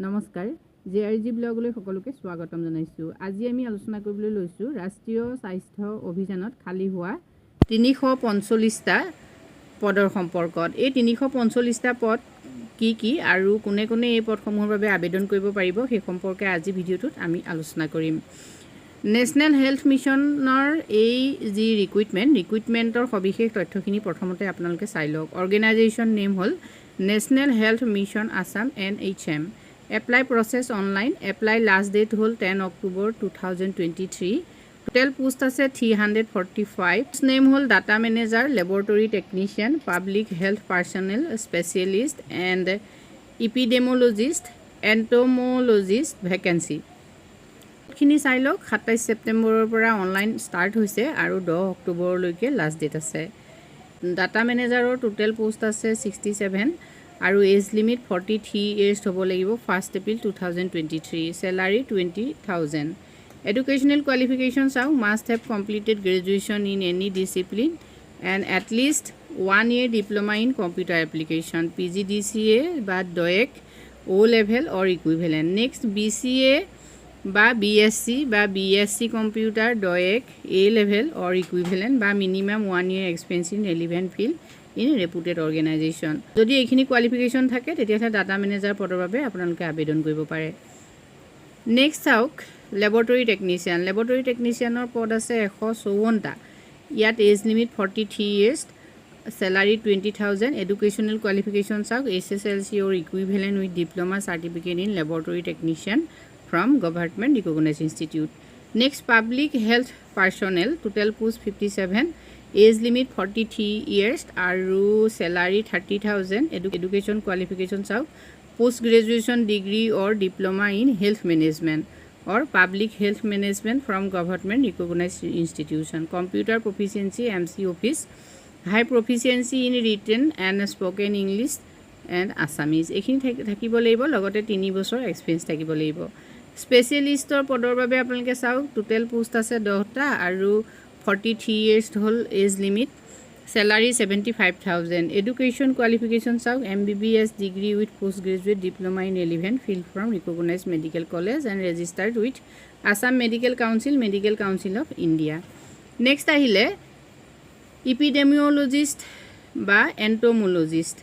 নমস্কাৰ জেআৰজি ব্লগলৈ সকলোকে স্বাগতম জনাইছোঁ। আজি আমি আলোচনা কৰিবলৈ লৈছোঁ ৰাষ্ট্ৰীয় স্বাস্থ্য অভিযানত খালী হোৱা 345টা পদৰ সম্পৰ্কত। এই 345টা পদ কি আৰু কোনে কোনে এই পদসমূহৰ বাবে আবেদন কৰিব পাৰিব সেই সম্পৰ্কে আজি ভিডিঅ'টোত আমি আলোচনা কৰিম। নেশ্যনেল হেল্থ মিছনৰ এই যি ৰিক্ৰুইটমেণ্টৰ সবিশেষ তথ্যখিনি প্ৰথমতে আপোনালোকে চাই লওক। অৰ্গেনাইজেশ্যন নেম হ'ল national health mission Assam NHM। Apply process online. Apply last date হ'ল 10 অক্টোবৰ 2023। টোটেল পোষ্ট আছে 345। নেম হ'ল data manager, laboratory technician, public health personnel specialist and epidemiologist, entomologist vacancy. খিনি চাই লওক। 27 ছেপ্টেম্বৰৰ পৰা অনলাইন ষ্টাৰ্ট হৈছে আৰু 10 অক্টোবৰলৈকে লাষ্ট ডেট আছে। ডাটা মেনেজাৰৰ টোটেল পোষ্ট আছে 67 আৰু এজ লিমিট 43 ইয়েৰ্ছ হ'ব লাগিব। 1 এপ্ৰিল 2023। চেলাৰী 20,000। এডুকেশ্যনেল কোৱালিফিকেশ্যন চাওক। Must have completed graduation in any discipline and at list 1 year diploma in computer application, PGDCA বা DOEC, O level or equivalent। Next BCA বা BSc computer, DOEC, A level or equivalent বা minimum 1 year experience in relevant field in reputed organisation. যদি এইখিনি qualification থাকে তেতিয়াহ'লে data manager পদৰ বাবে আপোনালোকে আবেদন কৰিব পাৰে। নেক্সট চাওক লেবৰেটৰী টেকনিচিয়ান। লেবৰেটৰী টেকনিচিয়ানৰ পদ আছে 154টা। ইয়াত age limit 43 years, salary 20,000। Educational qualification চাওক। SSLC or equivalent with diploma certificate in laboratory technician from government recognized institute। Next public health personnel. Total post 57। Age limit 43 years আৰু salary 30,000। Education qualification চাওক। Post graduation degree or diploma in health management or public health management from government recognised institution. Computer proficiency MC office. High proficiency in written and spoken English and Assamese. এইখিনি থাকিব লাগিব, লগতে 3 বছৰ experience থাকিব লাগিব। স্পেচিয়েলিষ্টৰ পদৰ বাবে আপোনালোকে চাওক। টোটেল পোষ্ট আছে 10টা আৰু 43 ইয়েৰ্ছ হ'ল age limit. Salary 75,000। Education qualification চাওক। MBBS degree with post graduate diploma in relevant field from recognised medical college and registered with Assam medical council of India. Next আহিলে ইপিডেমিঅলজিষ্ট বা এণ্টম'লজিষ্ট।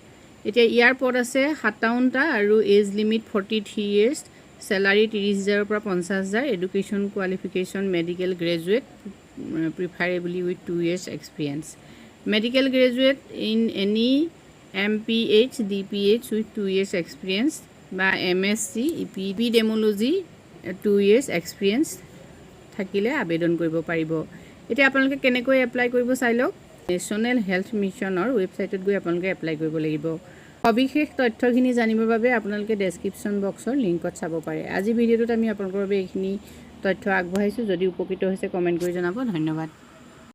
এতিয়া ইয়াৰ পদ আছে 57টা আৰু এজ লিমিট 43 ইয়েৰ্ছ, চেলাৰী 30,000 পৰা 50,000। Education qualification medical graduate preferably with 2 years experience. Medical graduate in any MPH DPH with 2 years experience বা MSc epidemiology 2 years experience থাকিলে আবেদন কৰিব পাৰিব। এতিয়া আপোনালোকে কেনেকৈ এপ্লাই কৰিব চাই লওক। নেশ্যনেল হেল্থ মিছনৰ ৱেবছাইটত গৈ আপোনালোকে এপ্লাই কৰিব লাগিব। সবিশেষ তথ্যখিনি জানিবৰ বাবে আপোনালোকে ডেছক্ৰিপশ্যন বক্সৰ লিংকত চাব পাৰে। আজি ভিডিঅ'টোত আমি আপোনালোকৰ বাবে এইখিনি তথ্য আগবঢ়াইছোঁ। যদি উপকৃত হৈছে কমেণ্ট কৰি জনাব। ধন্যবাদ।